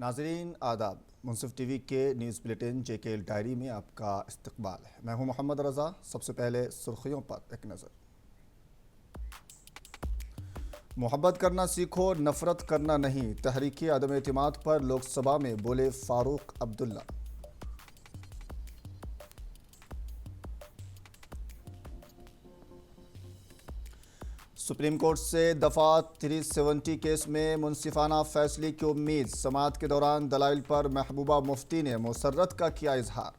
नाजरीन आदाब, मुंसिफ टीवी के न्यूज़ बुलेटिन JKL डायरी में आपका इस्तकबाल है। मैं हूं मोहम्मद रज़ा। सबसे पहले सुर्खियों पर एक नज़र। मोहब्बत करना सीखो, नफरत करना नहीं, तहरीक अदम एतमाद पर लोकसभा में बोले फारूक अब्दुल्ला। सुप्रीम कोर्ट से दफा 370 केस में मुनसिफाना फैसले की उम्मीद। समाअत के दौरान दलाइल पर महबूबा मुफ्ती ने मुसर्रत का किया इजहार।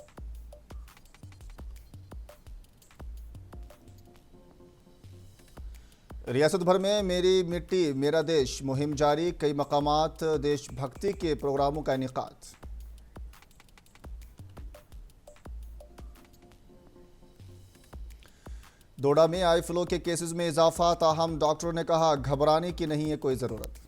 रियासत भर में मेरी मिट्टी मेरा देश मुहिम जारी। कई मकामात देशभक्ति के प्रोग्रामों का इनेकाद। दोडा में आई फ्लू के केसेस में इजाफा, ताहम डॉक्टरों ने कहा घबराने की नहीं है कोई ज़रूरत।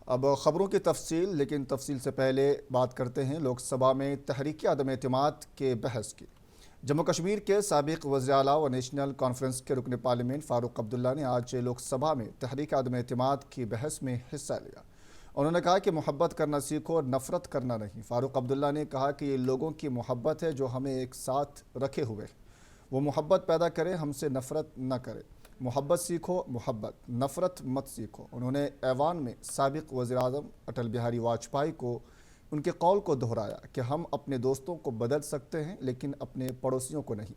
अब खबरों की तफसील, लेकिन तफसील से पहले बात करते हैं लोकसभा में तहरीक अदम एतमाद के बहस की। जम्मू कश्मीर के साबिक वज़ीर आला व नेशनल कॉन्फ्रेंस के रुकन पार्लियामेंट फारूक अब्दुल्ला ने आज लोकसभा में तहरीक अदम एतमाद की बहस में हिस्सा लिया। उन्होंने कहा कि मोहब्बत करना सीखो, नफ़रत करना नहीं। फारूक अब्दुल्ला ने कहा कि ये लोगों की मोहब्बत है जो हमें एक साथ रखे हुए हैं। वो मोहब्बत पैदा करें, हमसे नफ़रत न करें। मोहब्बत सीखो, मोहब्बत, नफ़रत मत सीखो। उन्होंने ऐवान में साबिक वज़ीर आज़म अटल बिहारी वाजपेयी को उनके कौल को दोहराया कि हम अपने दोस्तों को बदल सकते हैं लेकिन अपने पड़ोसियों को नहीं।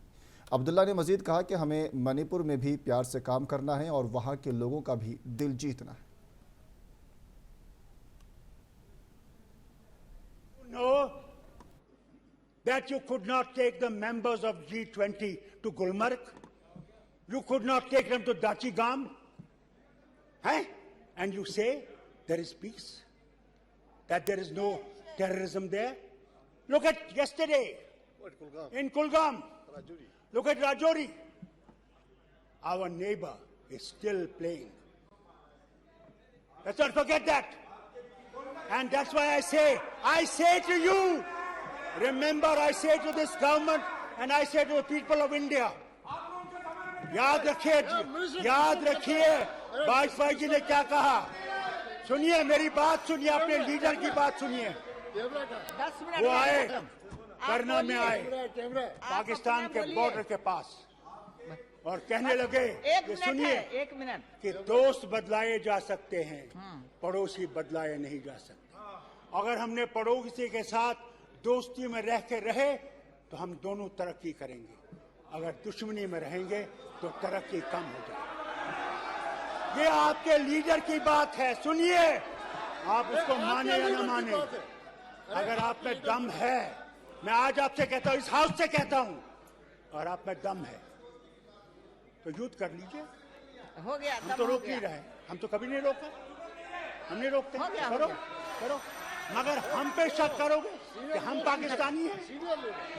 अब्दुल्ला ने मज़ीद कहा कि हमें मणिपुर में भी प्यार से काम करना है और वहाँ के लोगों का भी दिल जीतना है। Know that you could not take the members of G20 to Gulmarg? You could not take them to Dachigam? Hey? And you say there is peace? That there is no terrorism there? Look at yesterday in Kulgam. Look at Rajouri. Our neighbor is still playing. Let's not forget that. And that's why I say to you, remember, I say to this government and I say to the people of India, याद रखिए वाजपेयी जी ने क्या कहा। सुनिए मेरी बात, सुनिए अपने लीडर की बात सुनिए। वो आए, करना में आए पाकिस्तान के बॉर्डर के पास और कहने लगे कि सुनिए कि दोस्त बदलाए जा सकते हैं, पड़ोसी बदलाए नहीं जा सकते। अगर हमने पड़ोसी के साथ दोस्ती में रह के रहे तो हम दोनों तरक्की करेंगे, अगर दुश्मनी में रहेंगे तो तरक्की कम हो जाएगी। ये आपके लीडर की बात है, सुनिए, आप उसको माने या न माने। अगर आप में दम है, मैं आज आपसे कहता हूं, इस हाउस से कहता हूं, और आप में दम है तो युद्ध कर लीजिए। हो गया, हम तो रोक नहीं रहे, हम तो कभी नहीं रोका, हम नहीं रोकते। करो मगर हम पे शक करोगे कि हम पाकिस्तानी हैं,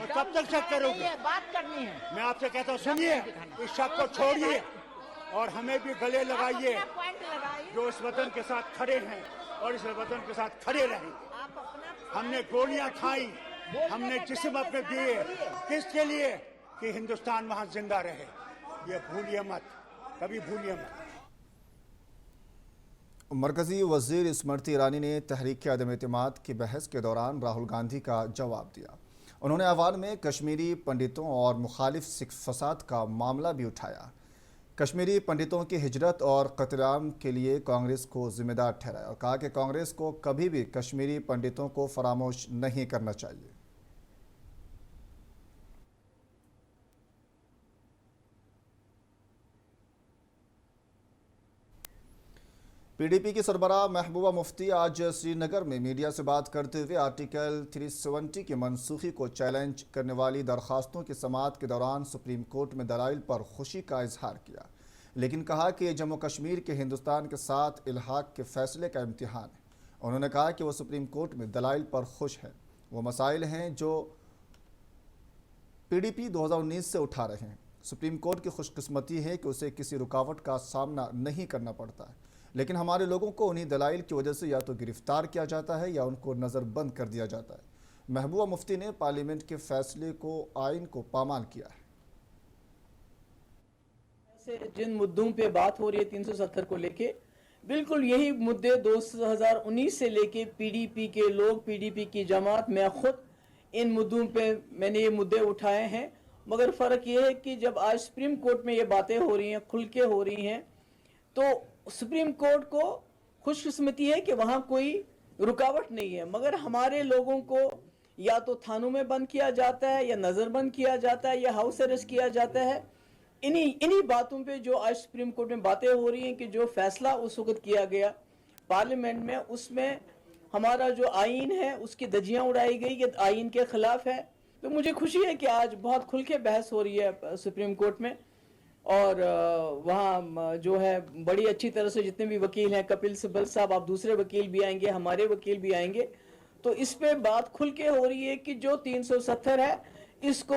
और कब तक शक करोगे? बात करनी है। मैं आपसे कहता हूँ, सुनिए, इस शक को छोड़िए और हमें भी गले लगाइए जो इस वतन के साथ खड़े हैं और इस वतन के साथ खड़े रहेंगे। हमने गोलियां खाई, हमने जिस्म अपने दिए, किसके लिए? कि हिंदुस्तान वहां जिंदा रहे। ये भूलिए मत, कभी भूलिए मत। मरकज़ी वज़ीर स्मृति ईरानी ने तहरीक अदम एतमाद की बहस के दौरान राहुल गांधी का जवाब दिया। उन्होंने अवान में कश्मीरी पंडितों और मुखालिफ सिख फसाद का मामला भी उठाया। कश्मीरी पंडितों की हिजरत और कत्लेआम के लिए कांग्रेस को जिम्मेदार ठहराया और कहा कि कांग्रेस को कभी भी कश्मीरी पंडितों को फरामोश नहीं करना चाहिए। PDP की सरबराह महबूबा मुफ्ती आज श्रीनगर में मीडिया से बात करते हुए आर्टिकल 370 की मनसूखी को चैलेंज करने वाली दरखास्तों की समाअत के दौरान सुप्रीम कोर्ट में दलाइल पर खुशी का इजहार किया, लेकिन कहा कि जम्मू कश्मीर के हिंदुस्तान के साथ इल्हाक के फैसले का इम्तिहान है। उन्होंने कहा कि वो सुप्रीम कोर्ट में दलाइल पर खुश है। वो मसाइल हैं जो PDP 2019 से उठा रहे हैं। सुप्रीम कोर्ट की खुशकिस्मती है कि उसे किसी रुकावट का सामना नहीं करना पड़ता है, लेकिन हमारे लोगों को उन्हीं दलाइल की वजह से या तो गिरफ्तार किया जाता है या उनको नज़रबंद कर दिया जाता है। महबूबा मुफ्ती ने पार्लियामेंट के फैसले को, आइन को पामाल किया है। से जिन मुद्दों पे बात हो रही है 370 को लेके, बिल्कुल यही मुद्दे 2019 से लेके पीडीपी के लोग, पीडीपी की जमात, मैं खुद इन मुद्दों पे मैंने ये मुद्दे उठाए हैं। मगर फ़र्क ये है कि जब आज सुप्रीम कोर्ट में ये बातें हो रही हैं, खुल के हो रही हैं, तो सुप्रीम कोर्ट को खुशकिस्मती है कि वहाँ कोई रुकावट नहीं है। मगर हमारे लोगों को या तो थानों में बंद किया जाता है, या नज़रबंद किया जाता है, या हाउस अरेस्ट किया जाता है। इन्हीं बातों पे जो आज सुप्रीम कोर्ट में बातें हो रही हैं कि जो फैसला उस वक्त किया गया पार्लियामेंट में, उसमें हमारा जो आइन है उसकी धज्जियां उड़ाई गई कि आइन के खिलाफ है। तो मुझे खुशी है कि आज बहुत खुल के बहस हो रही है सुप्रीम कोर्ट में, और वहाँ जो है बड़ी अच्छी तरह से जितने भी वकील हैं, कपिल सिब्बल साहब, आप दूसरे वकील भी आएंगे, हमारे वकील भी आएंगे, तो इस पे बात खुल के हो रही है कि जो 370 है इसको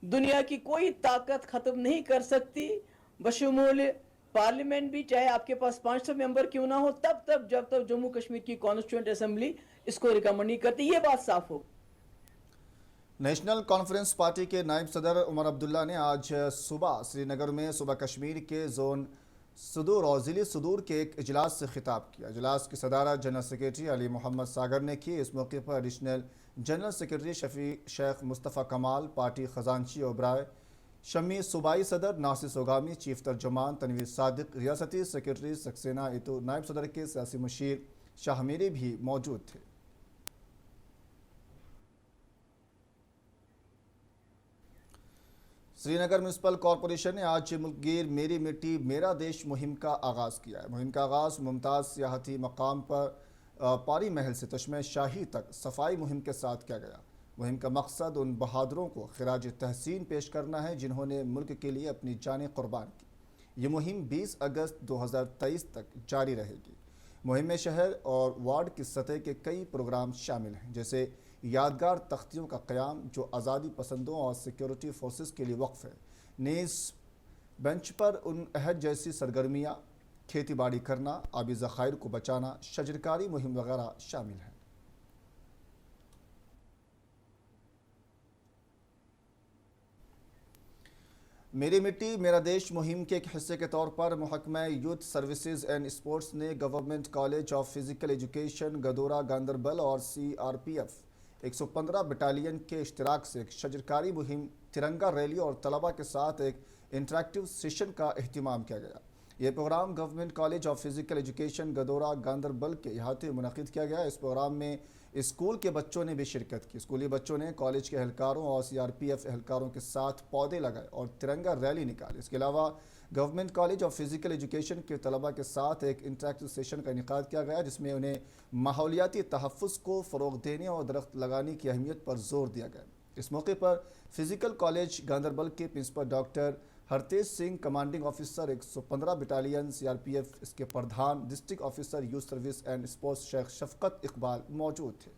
दुनिया की कोई ताकत खत्म नहीं कर सकती, बशमूल पार्लियामेंट भी, चाहे आपके पास 500 मेंबर क्यों ना हो, जब तक जम्मू कश्मीर की कॉन्स्टिट्यूएंट असेंबली इसको रिकमेंड नहीं करती, ये बात साफ हो। नेशनल कॉन्फ्रेंस पार्टी के नायब सदर उमर अब्दुल्ला ने आज सुबह श्रीनगर में सूबा कश्मीर के जोन सुदूर और ज़िली सुदूर के एक इजलास से खिताब किया। इजलास की सदारत जनरल सेक्रेटरी अली मोहम्मद सागर ने की। इस मौके पर additional general secretary Shafi Sheikh Mustafa Kamal, party खजानची ओबराय, शमी सूबाई सदर नासिर सोगामी, चीफ तर्जुमान तनवीर सादिक, रियासती सेक्रेटरी सक्सेना इतू, नायब सदर के सियासी मुशीर शाह मीरी भी मौजूद थे। श्रीनगर म्यूनसिपल कॉरपोरेशन ने आज मुल्कगीर मेरी मिट्टी मेरा देश मुहिम का आगाज़ किया है। मुहिम का आगाज़ मुमताज़ सियाहती मकाम पर पारी महल से चश्मे शाही तक सफाई मुहिम के साथ किया गया। मुहिम का मकसद उन बहादुरों को खिराज तहसीन पेश करना है जिन्होंने मुल्क के लिए अपनी जानें कुर्बान की। ये मुहिम 20 अगस्त 2023 तक जारी रहेगी। मुहिम में शहर और वार्ड की सतह के कई प्रोग्राम शामिल हैं, जैसे यादगार तख्तियों का क़याम जो आज़ादी पसंदों और सिक्योरिटी फोर्सेस के लिए वक्फ है, नीस बेंच पर उन अहद जैसी सरगर्मियाँ, खेती बाड़ी करना, आबी ज़खायर को बचाना, शजरकारी मुहिम वगैरह शामिल हैं। मेरी मिट्टी मेरा देश मुहिम के एक हिस्से के तौर पर महकमा यूथ सर्विसेज एंड स्पोर्ट्स ने government college of physical education Gadoora Ganderbal और CRPF 115 बटालियन के इश्तिराक से एक शजरकारी मुहिम, तिरंगा रैली और तलबा के साथ एक इंटरेक्टिव सेशन का अहतमाम किया गया। ये programme government college of physical education Gadoora Ganderbal के अहाते में मुनक़िद किया गया। इस प्रोग्राम में स्कूल के बच्चों ने भी शिरकत की। स्कूली बच्चों ने कॉलेज के एहलकारों और CRPF एहलकारों के साथ पौधे लगाए और तिरंगा रैली निकाली। इसके अलावा government college of physical education के तलबा के साथ एक इंटरेक्टिव सेशन का इनेकाद किया गया, जिसमें उन्हें माहौलियाती तहफ़्फ़ुज़ को फ़रोग़ देने और दरख्त लगाने की अहमियत पर जोर दिया गया। इस मौके पर फिजिकल कॉलेज गांदरबल के principal doctor Hartej Singh, commanding officer 115 battalion CRPF, इसके प्रधान district officer youth service and sports Sheikh Shafqat Iqbal मौजूद थे।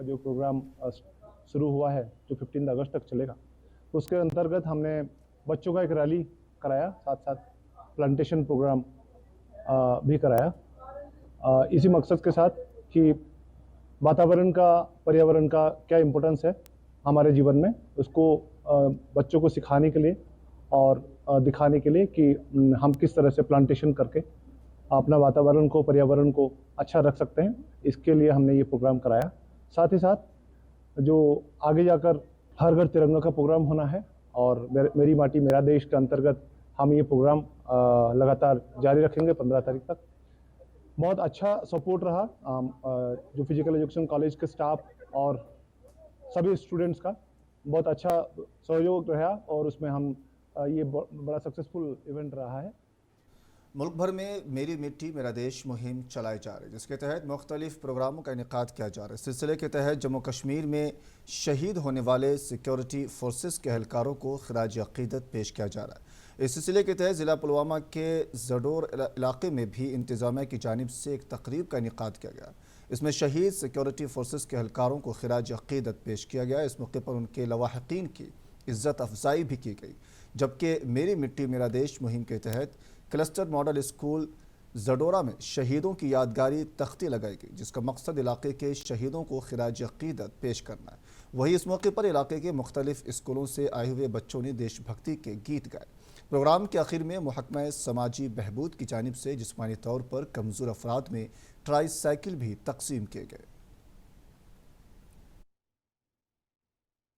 जो प्रोग्राम शुरू हुआ है जो 15 अगस्त तक चलेगा, उसके अंतर्गत हमने बच्चों का एक रैली कराया, साथ साथ प्लांटेशन प्रोग्राम भी कराया, इसी मकसद के साथ कि वातावरण का, पर्यावरण का क्या इम्पोर्टेंस है हमारे जीवन में, उसको बच्चों को सिखाने के लिए और दिखाने के लिए कि हम किस तरह से प्लांटेशन करके अपना वातावरण को, पर्यावरण को अच्छा रख सकते हैं। इसके लिए हमने ये प्रोग्राम कराया। साथ ही साथ जो आगे जाकर हर घर तिरंगा का प्रोग्राम होना है और मेरी माटी मेरा देश के अंतर्गत हम ये प्रोग्राम लगातार जारी रखेंगे 15 तारीख तक। बहुत अच्छा सपोर्ट रहा जो फिजिकल एजुकेशन कॉलेज के स्टाफ और सभी स्टूडेंट्स का बहुत अच्छा सहयोग रहा और उसमें हम ये बड़ा सक्सेसफुल इवेंट रहा है। मुल्क भर में मेरी मिट्टी मेरा देश मुहिम चलाई जा रही है, जिसके तहत मुख्तलिफ प्रोग्रामों का इनेकाद किया जा रहा है। इस सिलसिले के तहत जम्मू कश्मीर में शहीद होने वाले सिक्योरिटी फोर्सेस के एहलकारों को खिराज अक़ीदत पेश किया जा रहा है। इस सिलसिले के तहत ज़िला पुलवामा के जडोर इलाके में भी इंतज़ामिया की जानिब से एक तकरीब का इनेकाद किया गया। इसमें शहीद सिक्योरिटी फोर्सेस के एहलकारों को खिराज अक़ीदत पेश किया गया। इस मौके पर उनके लवाहिकीन की इज़्ज़त अफजाई भी की गई, जबकि मेरी मिट्टी मेरा देश मुहिम के तहत क्लस्टर मॉडल स्कूल जडोरा में शहीदों की यादगारी तख्ती लगाई गई, जिसका मकसद इलाके के शहीदों को खिराज अक़ीदत पेश करना है। वहीं इस मौके पर इलाके के मुख्तलिफ स्कूलों से आए हुए बच्चों ने देशभक्ति के गीत गाए। प्रोग्राम के आखिर में महकमा समाजी बहबूद की जानिब से जिस्मानी तौर पर कमज़ोर अफराद में ट्राईसाइकिल भी तकसीम किए गए।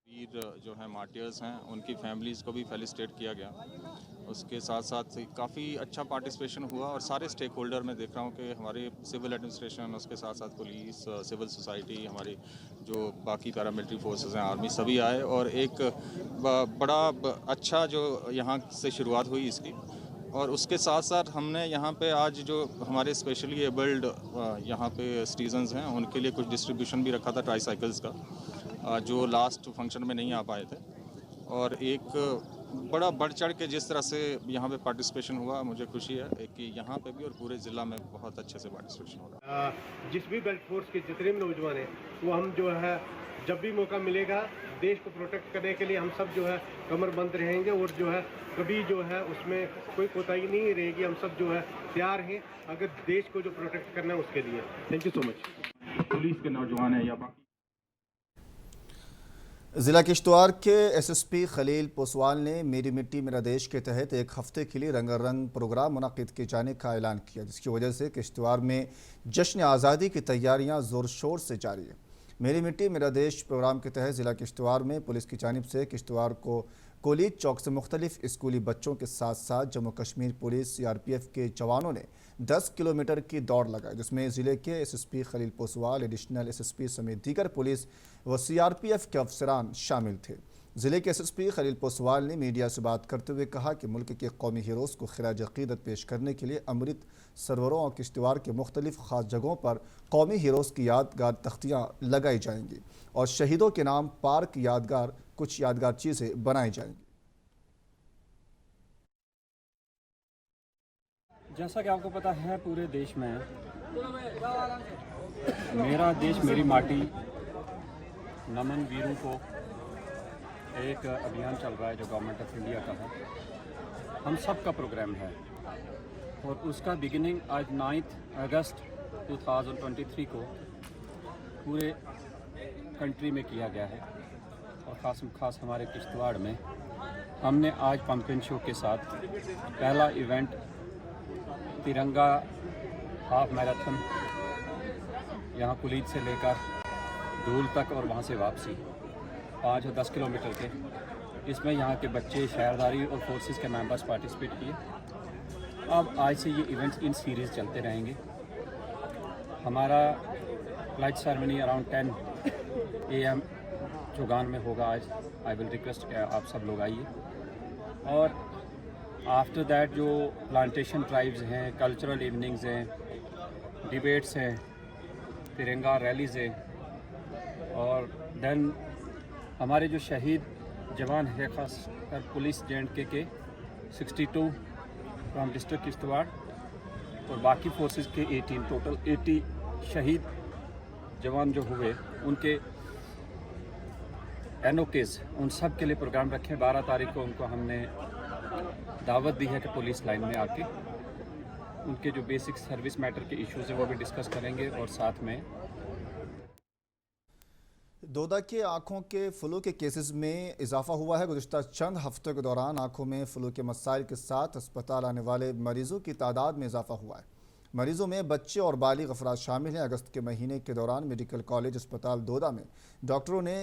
वीर जो है मार्टियर्स हैं उनकी फैमिलीज़ को भी फेलिसिटेट किया गया। उसके साथ साथ काफ़ी अच्छा पार्टिसिपेशन हुआ और सारे स्टेक होल्डर में देख रहा हूँ कि हमारे सिविल एडमिनिस्ट्रेशन, उसके साथ साथ पुलिस, सिविल सोसाइटी, हमारी जो बाकी पैरामिलिट्री फोर्सेस हैं, आर्मी, सभी आए और एक बड़ा अच्छा जो यहाँ से शुरुआत हुई इसकी। और उसके साथ साथ हमने यहाँ पे आज जो हमारे स्पेशली एबल्ड यहाँ पे सिटीजन्स हैं उनके लिए कुछ डिस्ट्रीब्यूशन भी रखा था ट्राईसाइकिल्स का, जो लास्ट फंक्शन में नहीं आ पाए थे। और एक बड़ा बढ़ चढ़ के जिस तरह से यहाँ पे पार्टिसिपेशन हुआ, मुझे खुशी है कि यहाँ पे भी और पूरे ज़िला में बहुत अच्छे से पार्टिसिपेशन हो रहा है। जिस भी गल्फ फोर्स के जितने भी नौजवान हैं वो हम जो है जब भी मौका मिलेगा देश को प्रोटेक्ट करने के लिए हम सब जो है कमरबंद रहेंगे और जो है कभी जो है उसमें कोई कोताही नहीं रहेगी। हम सब जो है तैयार हैं अगर देश को जो प्रोटेक्ट करना है उसके लिए। Thank you so much. Police के नौजवान हैं या बाकी ज़िला किश्तवाड़ के एसएसपी खलील पोसवाल ने मेरी मिट्टी मेरा देश के तहत एक हफ्ते के लिए रंगारंग प्रोग्राम मुनक़िद किए जाने का ऐलान किया, जिसकी वजह से किश्तवाड़ में जश्न आज़ादी की तैयारियां ज़ोर शोर से जारी है। मेरी मिट्टी मेरा देश प्रोग्राम के तहत ज़िला किश्तवाड़ में पुलिस की जानिब से किश्तवाड़ को कोलीज चौक से मुख्तलिफ स्कूली बच्चों के साथ साथ जम्मू कश्मीर पुलिस CRPF के जवानों ने 10 किलोमीटर की दौड़ लगाई, जिसमें ज़िले के SSP Khalil Poswal, additional SSP समेत दीगर पुलिस व CRPF के अफसरान शामिल थे। ज़िले के एसएसपी खलील पोसवाल ने मीडिया से बात करते हुए कहा कि मुल्क के कौमी हीरोज़ को खिराज अक़ीदत पेश करने के लिए अमृत सरोवरों और किश्तवाड़ के मुख्तलिफ ख़ास जगहों पर कौमी हीरोज़ की यादगार तख्तियाँ लगाई जाएंगी और शहीदों के नाम पार्क यादगार कुछ यादगार चीज़ें बनाई जाएंगी। जैसा कि आपको पता है पूरे देश में मेरा देश मेरी माटी नमन वीरों को एक अभियान चल रहा है जो गवर्नमेंट ऑफ इंडिया का है, हम सब का प्रोग्राम है और उसका बिगिनिंग आज 9 अगस्त 2023 को पूरे कंट्री में किया गया है और ख़ास हमारे किश्तवाड़ में हमने आज पंपिंग शो के साथ पहला इवेंट तिरंगा हाफ मैराथन यहाँ कुलीद से लेकर धूल तक और वहाँ से वापसी 5 और 10 किलोमीटर के, इसमें यहाँ के बच्चे, शहरदारी और फोर्सेस के मेंबर्स पार्टिसिपेट किए। अब आज से ये इवेंट्स इन सीरीज़ चलते रहेंगे। हमारा flight ceremony around 10 AM Chaugan में होगा आज। आई विल रिक्वेस्ट आप सब लोग आइए। और आफ्टर दैट जो प्लांटेशन ड्राइव्स हैं, कल्चरल इवनिंग्स हैं, डिबेट्स हैं, तिरंगा रैलीज़ हैं और देन हमारे जो शहीद जवान हैं, ख़ास कर पुलिस JNK के 62 फ्राम डिस्ट्रिक्ट किश्तवाड़ और बाकी फोर्सेस के 18, टोटल 80 शहीद जवान जो हुए उनके NOKs, उन सब के लिए प्रोग्राम रखे। 12 तारीख को उनको हमने दावत दी है कि पुलिस लाइन में आके उनके जो बेसिक सर्विस मैटर के इश्यूज़ हैं वो भी डिस्कस करेंगे और साथ में दोदा के आँखों के फ्लू के केसेस में इजाफा हुआ है। गुज़िश्ता चंद हफ्तों के दौरान आँखों में फ्लू के मसाइल के साथ अस्पताल आने वाले मरीजों की तादाद में इजाफा हुआ है। मरीजों में बच्चे और बालिग अफराद शामिल हैं। अगस्त के महीने के दौरान मेडिकल कॉलेज अस्पताल दोदा में डॉक्टरों ने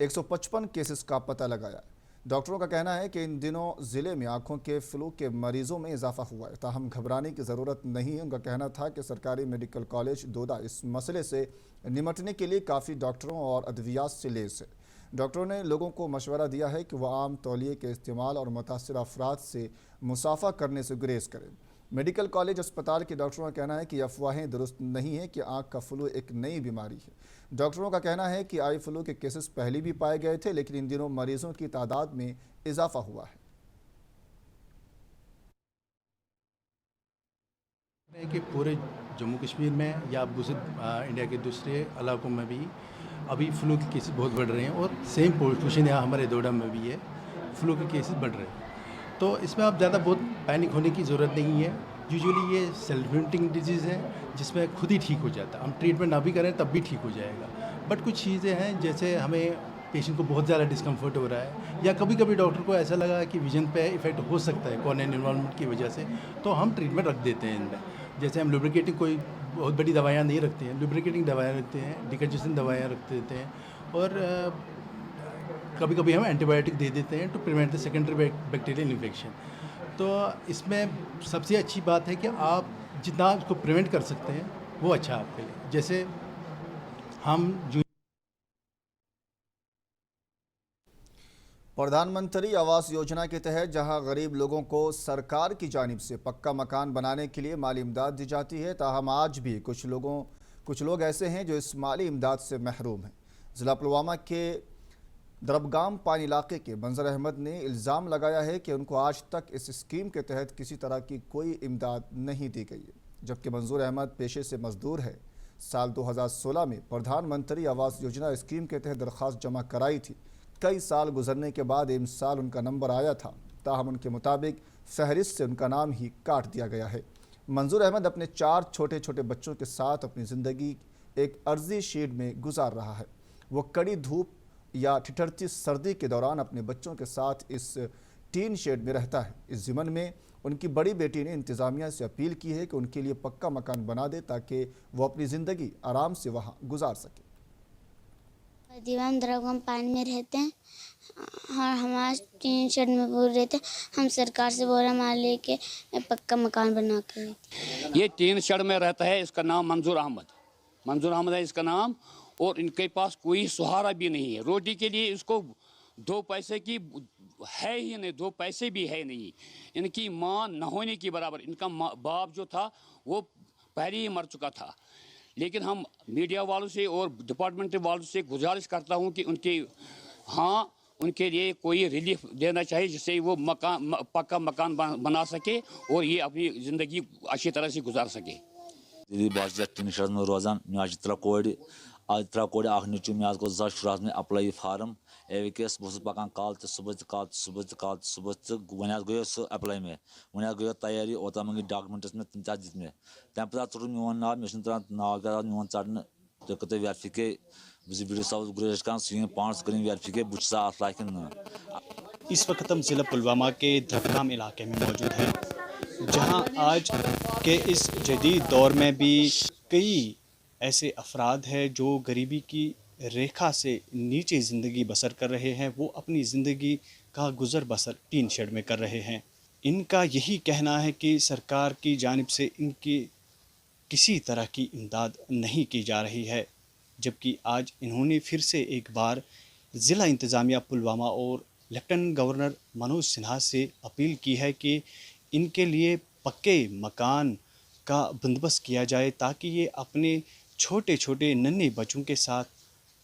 155 केसेस का पता लगाया। डॉक्टरों का कहना है कि इन दिनों ज़िले में आँखों के फ्लू के मरीजों में इजाफा हुआ है, ताहम घबराने की ज़रूरत नहीं है। उनका कहना था कि सरकारी मेडिकल कॉलेज दोदा इस मसले से निमटने के लिए काफ़ी डॉक्टरों और अद्वियात से लैस है। डॉक्टरों ने लोगों को मशवरा दिया है कि वह आम तौलिए के इस्तेमाल और मुतासिर अफराद से मुसाफा करने से गुरेज करें। मेडिकल कॉलेज अस्पताल के डॉक्टरों का कहना है कि अफवाहें दुरुस्त नहीं है कि आँख का फ्लू एक नई बीमारी है। डॉक्टरों का कहना है कि आई फ्लू के केसेस पहले भी पाए गए थे, लेकिन इन दिनों मरीजों की तादाद में इजाफा हुआ है। कि पूरे जम्मू कश्मीर में या इंडिया के दूसरे इलाकों में भी अभी फ्लू के केसेस बहुत बढ़ रहे हैं और सेम पोजिशन यहाँ हमारे दोडा में भी है, फ्लू के केसेस बढ़ रहे हैं। तो इसमें आप ज़्यादा बहुत पैनिक होने की ज़रूरत नहीं है। यूजुअली ये सेल्फ लिमिटिंग डिजीज़ है जिसमें खुद ही ठीक हो जाता है। हम ट्रीटमेंट ना भी करें तब भी ठीक हो जाएगा। बट कुछ चीज़ें हैं जैसे हमें पेशेंट को बहुत ज़्यादा डिस्कम्फर्ट हो रहा है, या कभी कभी डॉक्टर को ऐसा लगा कि विजन पे इफेक्ट हो सकता है कॉर्नियल इन्वॉल्वमेंट की वजह से, तो हम ट्रीटमेंट रख देते हैं इनमें। जैसे हम लुब्रिकेटिंग कोई बहुत बड़ी दवाइयाँ नहीं रखते हैं, लुब्रिकेटिंग दवाइयाँ रखते हैं, डिकंजेशन दवाइयाँ रख देते हैं, और कभी कभी हम एंटीबायोटिक दे देते हैं to prevent the secondary bacterial infection. तो इसमें सबसे अच्छी बात है कि आप जितना इसको प्रिवेंट कर सकते हैं वो अच्छा है आपके लिए। जैसे हम जो प्रधानमंत्री आवास योजना के तहत जहां गरीब लोगों को सरकार की जानिब से पक्का मकान बनाने के लिए माली इमदाद दी जाती है, ताहम आज भी कुछ लोग ऐसे हैं जो इस माली इमदाद से महरूम हैं। ज़िला पुलवामा के दरबगाम पानी इलाके के मंजर अहमद ने इल्ज़ाम लगाया है कि उनको आज तक इस स्कीम के तहत किसी तरह की कोई इमदाद नहीं दी गई है, जबकि मंजूर अहमद पेशे से मजदूर है। साल 2016 में प्रधानमंत्री आवास योजना स्कीम के तहत दरख्वास्त जमा कराई थी। कई साल गुजरने के बाद इस साल उनका नंबर आया था, ताहम उनके मुताबिक फहरिस्त से उनका नाम ही काट दिया गया है। मंजूर अहमद अपने 4 छोटे छोटे बच्चों के साथ अपनी ज़िंदगी एक अर्जी शेड में गुजार रहा है। वो कड़ी धूप या ठिठुरती सर्दी के दौरान अपने बच्चों के साथ इस टीन शेड में रहता है। इस ज़िमन में उनकी बड़ी बेटी ने इंतज़ामिया से अपील की है कि उनके लिए पक्का मकान बना दे ताकि वो अपनी ज़िंदगी आराम से वहाँ गुजार सके। दीवान दरगाम पानी में रहते हैं और हमारे टीन शेड में पूरे रहते हैं। हम सरकार से बोरा माल लेके पक्का मकान बना कर। ये टीन शेड में रहता है, इसका नाम मंजूर अहमद है इसका नाम, और इनके पास कोई सहारा भी नहीं है। रोटी के लिए इसको 2 पैसे की है ही नहीं, 2 पैसे भी है नहीं। इनकी माँ न होने की बराबर, इनका बाप जो था वो पहले ही मर चुका था। लेकिन हम मीडिया वालों से और डिपार्टमेंट वालों से गुजारिश करता हूं कि उनके लिए कोई रिलीफ देना चाहिए, जिससे वो पक्का मकान बना सके और ये अपनी ज़िंदगी अच्छी तरह से गुजार सके। दीदी बात टीन शेड में रोजान मे आज 3 कोड़ अख नीचू मे गो 2014 में अप्लाई फार्म एविकेस बहुत पकान काल सुबह वन गो सह अप्लाई में वन गो तैयारी ओत मंगी डॉक्यूमेंट्स में तम दित मे तम पे चुर मोन नाव मे नाव मोन चढ़ने तुम करो वेरीफिके वीडियो साहब गुजारिश कर सह पान कर वेरीफिके बहुत अत लायक। इस वक्त हम ज़िला पुलवामा के दरबगाम इलाके में मौजूद हैं, जहां आज के इस जदीद दौर में भी कई ऐसे अफराद हैं जो गरीबी की रेखा से नीचे ज़िंदगी बसर कर रहे हैं। वो अपनी ज़िंदगी का गुज़र बसर टीन शेड में कर रहे हैं। इनका यही कहना है कि सरकार की जानिब से इनकी किसी तरह की इमदाद नहीं की जा रही है, जबकि आज इन्होंने फिर से एक बार ज़िला इंतज़ामिया पुलवामा और लेफ्टिनेंट गवर्नर मनोज सिन्हा से अपील की है कि इनके लिए पक्के मकान का बंदोबस्त किया जाए, ताकि ये अपने छोटे छोटे नन्हे बच्चों के साथ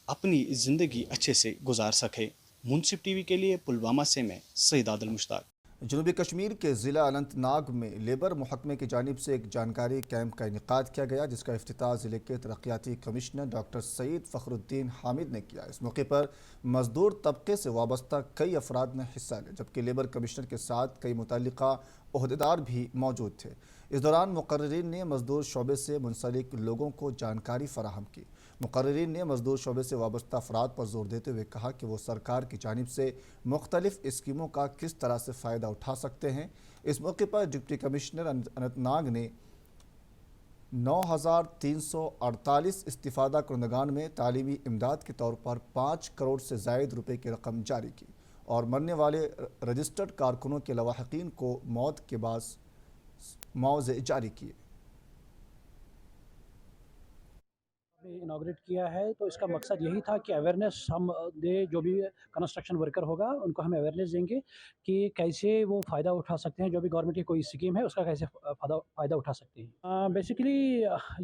अपनी ज़िंदगी अच्छे से गुजार सके। मुंसिफ टीवी के लिए पुलवामा से मैं सईद आदिल मुश्ताक। जनूबी कश्मीर के ज़िला अनंतनाग में लेबर महकमे की जानिब से एक जानकारी कैंप का इनेकाद किया गया, जिसका इफ्तिताह ज़िले के तरक्याती कमिश्नर डॉक्टर सईद फ़खरुद्दीन हामिद ने किया। इस मौके पर मजदूर तबके से वाबस्ता कई अफराद ने हिस्सा लिया, जबकि लेबर कमिश्नर के साथ कई मुतल्लिका ओहदेदार भी मौजूद थे। इस दौरान मुकर्रिरीन ने मजदूर शोबे से मुंसलिक लोगों को जानकारी फराहम की। मुकर्रिरीन ने मजदूर शोबे से वाबस्ता अफराद पर जोर देते हुए कहा कि वो सरकार की जानिब से मुख्तलिफ स्कीमों का किस तरह से फ़ायदा उठा सकते हैं। इस मौके पर डिप्टी कमिश्नर अनंतनाग ने 9,348 इस्तिफ़ादा कुंदगान में तालीमी इमदाद के तौर पर 5 करोड़ से ज़ायद रुपए की रकम जारी की और मरने वाले रजिस्टर्ड कारकुनों के लवाहिकीन को मौत के बाद मुआवजे जारी किए। इनाग्रेट किया है, तो इसका मकसद यही था कि अवेयरनेस हम दे, जो भी कंस्ट्रक्शन वर्कर होगा उनको हम अवेयरनेस देंगे कि कैसे वो फ़ायदा उठा सकते हैं, जो भी गवर्नमेंट की कोई स्कीम है उसका कैसे फ़ायदा उठा सकते हैं। बेसिकली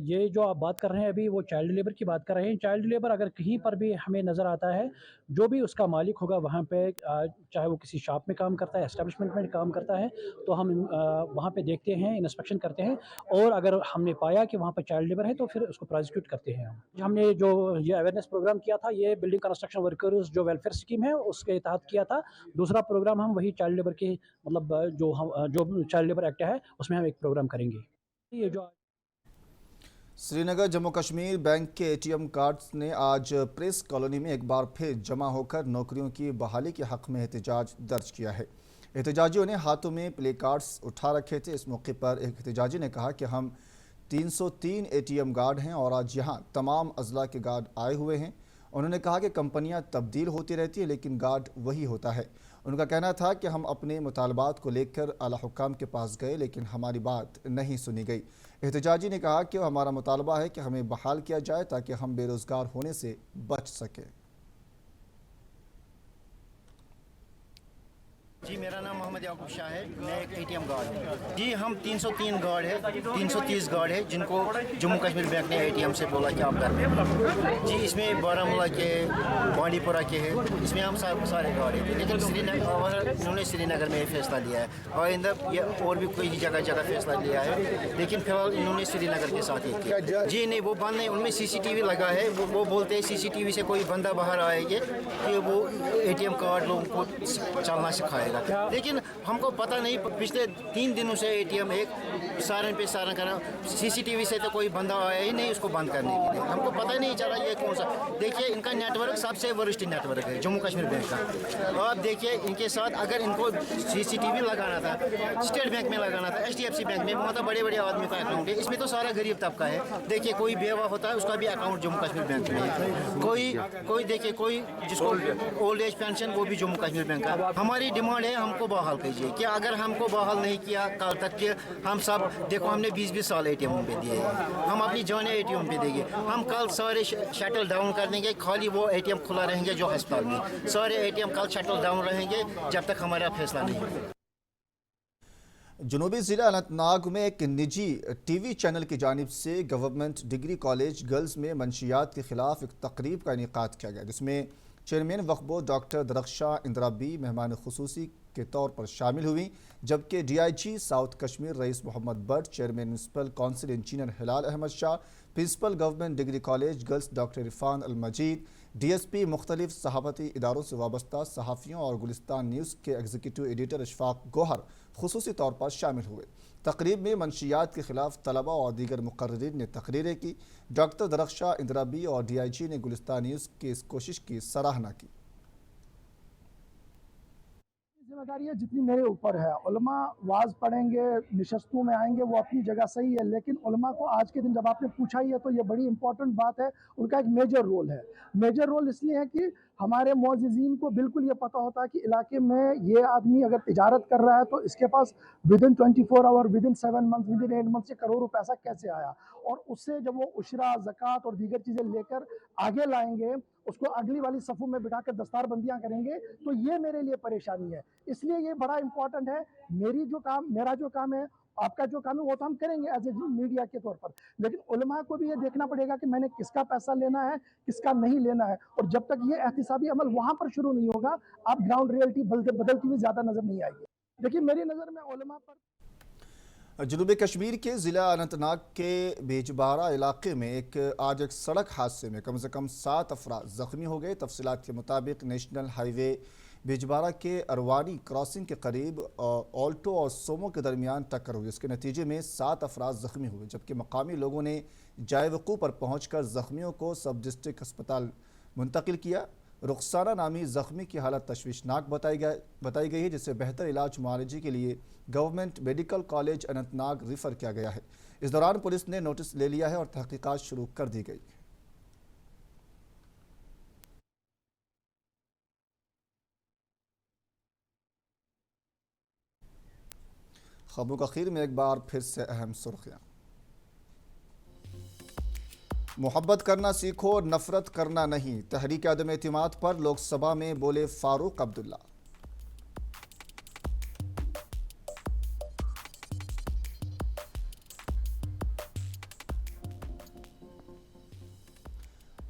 ये जो आप बात कर रहे हैं अभी, वो चाइल्ड लेबर की बात कर रहे हैं। चाइल्ड लेबर अगर कहीं पर भी हमें नज़र आता है, जो भी उसका मालिक होगा वहाँ पर, चाहे वो किसी शॉप में काम करता है, एस्टेब्लिशमेंट में काम करता है, तो हम वहाँ पर देखते हैं, इंस्पेक्शन करते हैं, और अगर हमने पाया कि वहाँ पर चाइल्ड लेबर है तो फिर उसको प्रोसिक्यूट करते हैं। हमने जो ये अवेयरनेस प्रोग्राम किया था, ये बिल्डिंग कंस्ट्रक्शन वर्कर्स जो वेलफेयर स्कीम है उसके तहत किया था। दूसरा प्रोग्राम हम वही चाइल्ड लेबर के मतलब जो चाइल्ड लेबर एक्ट है उसमें हम एक प्रोग्राम करेंगे। ये जो श्रीनगर जम्मू कश्मीर बैंक के एटीएम कार्ड्स ने आज प्रेस कॉलोनी में एक बार फिर जमा होकर नौकरियों की बहाली के हक में एहतजाज दर्ज किया है। एहतजाजियों ने हाथों में प्ले कार्ड्स उठा रखे थे। इस मौके पर एक एहतजाजी ने कहा कि हम 303 एटीएम गार्ड हैं और आज यहाँ तमाम अजला के गार्ड आए हुए हैं। उन्होंने कहा कि कंपनियां तब्दील होती रहती है लेकिन गार्ड वही होता है। उनका कहना था कि हम अपने मुतालबात को लेकर आला हुक्काम के पास गए लेकिन हमारी बात नहीं सुनी गई। एहतजाजी ने कहा कि हमारा मुतालबा है कि हमें बहाल किया जाए ताकि हम बेरोज़गार होने से बच सकें। जी, मेरा नाम मोहम्मद याकूब शाह है। मैं एक एटीएम गार्ड हूँ। जी, हम 303 गार्ड है, 330 गार्ड है जिनको जम्मू कश्मीर बैंक ने एटीएम से बोला कि आप कर दें। जी, इसमें बारामूला के, बांडीपुरा के हैं, इसमें हम सारे गार्ड हैं। लेकिन श्रीनगर, इन्होंने श्रीनगर में फैसला लिया है और ये और भी कोई जगह फैसला लिया है, लेकिन फिलहाल इन्होंने श्रीनगर के साथ ही किया। जी नहीं, वो बंद नहीं, उनमें CCTV लगा है। वो बोलते हैं CCTV से कोई बंदा बाहर आएगा कि वो एटीएम कार्ड लोगों को चलना सिखाएगा। लेकिन हमको पता नहीं, पिछले 3 दिनों से एटीएम एक सारन पे सारन कर, CCTV से तो कोई बंदा आया ही नहीं उसको बंद करने के लिए। हमको पता ही नहीं चला ये कौन सा। देखिए, इनका नेटवर्क सबसे वरिष्ठ नेटवर्क है जम्मू कश्मीर बैंक का। आप देखिए, इनके साथ अगर इनको CCTV लगाना था, स्टेट बैंक में लगाना था, HDFC बैंक में, मतलब बड़े बड़े आदमी का अकाउंट है। इसमें तो सारा गरीब तबका है। देखिए, कोई बेवा होता है उसका भी अकाउंट जम्मू कश्मीर बैंक में है। कोई देखिए, कोई जिसको ओल्ड एज पेंशन वो भी जम्मू कश्मीर बैंक का। हमारी डिमांड है हमको बहाल कीजिए। क्या अगर हमको बहाल नहीं किया कल तक के हम सब देखो, हमने 20-20 साल एटीएम पे दिए हैं, हम अपनी जाने एटीएम पे देंगे। हम कल सारे शटल डाउन कर देंगे, खाली वो एटीएम खुला रहेंगे जो अस्पताल में। सारे एटीएम कल शटल डाउन रहेंगे जब तक हमारा फैसला नहीं होगा। जनूबी ज़िला अनंतनाग में एक निजी TV चैनल की जानिब से गवर्नमेंट डिग्री कॉलेज गर्ल्स में मंशियात के खिलाफ एक तकरीब का इनेकाद किया गया, जिसमें chairman Waqf board doctor Darakhshan Andrabi मेहमान खुसूसी के तौर पर शामिल हुई, जबकि DIG south Kashmir Raees Mohammad Butt, chairman municipal council engineer Hilal Ahmad Shah, principal government degree college girls doctor Irfan Al Majeed, DSP, मुख्तलिफ सहाफ़ती इदारों से वाबस्ता सहाफ़ियों और गुलिस्तान न्यूज़ के एग्जीक्यूटिव एडिटर अशफाक गोहर खुसूसी तौर पर शामिल हुए। तकरीब में मंशियात के खिलाफ तलबा और दीगर मुकर्रिरीन ने तकरीरें की। डॉक्टर दरख्शां इंदिराबी और DIG ने गुलिस्तान न्यूज़ की इस कोशिश की सराहना की। जिम्मेदारी है जितनी मेरे ऊपर है। उलमा वाज पढ़ेंगे, निशस्तों में आएंगे, वो अपनी जगह सही है, लेकिन उलमा को आज के दिन जब आपने पूछा ही है तो ये बड़ी इंपॉर्टेंट बात है। उनका एक मेजर रोल है। मेजर रोल इसलिए है कि हमारे मुअज़्ज़िज़ीन को बिल्कुल ये पता होता है कि इलाके में ये आदमी अगर तिजारत कर रहा है तो इसके पास within 24 hour, within 7 month, within 8 month से करोड़ों पैसा कैसे आया, और उससे जब वो उशरा, ज़कात और दीगर चीज़ें लेकर आगे लाएंगे, उसको अगली वाली सफ़ों में बिठाकर दस्तारबंदियाँ करेंगे, तो ये मेरे लिए परेशानी है। इसलिए ये बड़ा इंपॉर्टेंट है। मेरा जो काम है, आपका जो काम है, वो तो हम करेंगे एज ए मीडिया के तौर पर, लेकिन उलमा को भी ये देखना पड़ेगा कि मैंने किसका पैसा लेना है, किसका नहीं लेना है। और जब तक ये एहतिसाबी अमल वहाँ पर शुरू नहीं होगा, आप ग्राउंड रियलिटी बदलती हुई ज़्यादा नज़र नहीं आएगी। देखिए, मेरी नज़र में उलमा पर जनूबी कश्मीर के ज़िला अनंतनाग के बेजबारा इलाके में आज एक सड़क हादसे में कम से कम 7 अफराद ज़ख्मी हो गए। तफसीलात के मुताबिक नेशनल हाईवे बेजबारा के अरवानी क्रॉसिंग के करीब ऑल्टो और सोमो के दरमियान टक्कर हुई। इसके नतीजे में 7 अफराद ज़ख्मी हुए, जबकि मकामी लोगों ने जाए वक़ूफ़ पर पहुँचकर ज़ख्मियों को सब डिस्ट्रिक्ट अस्पताल मुंतकिल किया। रुखसाना नामी ज़ख्मी की हालत तशवीशनाक बताई गई है, जिसे बेहतर इलाज मुआलजे के लिए government medical college Anantnag refer किया गया है। इस दौरान पुलिस ने नोटिस ले लिया है और तहकीकात शुरू कर दी गई। खबरों का आखिर में एक बार फिर से अहम सुर्खियाँ। मोहब्बत करना सीखो, नफरत करना नहीं, तहरीक अदम एतिमाद पर लोकसभा में बोले फारूक अब्दुल्ला।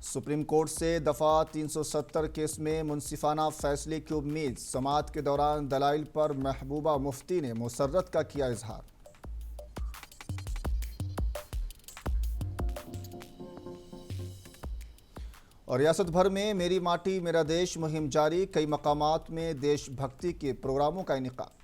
सुप्रीम कोर्ट से दफ़ा 370 केस में मुनसिफाना फैसले की उम्मीद। समाअत के दौरान दलाइल पर महबूबा मुफ्ती ने मुसर्रत का किया इजहार। और रियासत भर में मेरी माटी मेरा देश मुहिम जारी, कई मकामात में देशभक्ति के प्रोग्रामों का इनेकाद।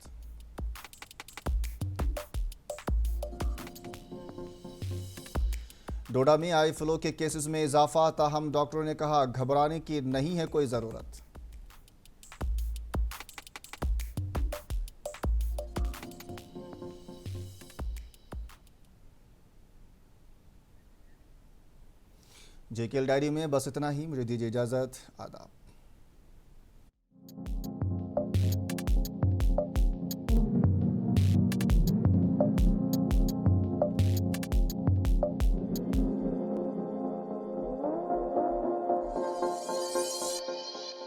डोडा में आई फ्लू के केसेस में इजाफा, ताहम डॉक्टरों ने कहा घबराने की नहीं है कोई ज़रूरत। JKL डायरी में बस इतना ही, मुझे दीजिए इजाज़त, आदाब।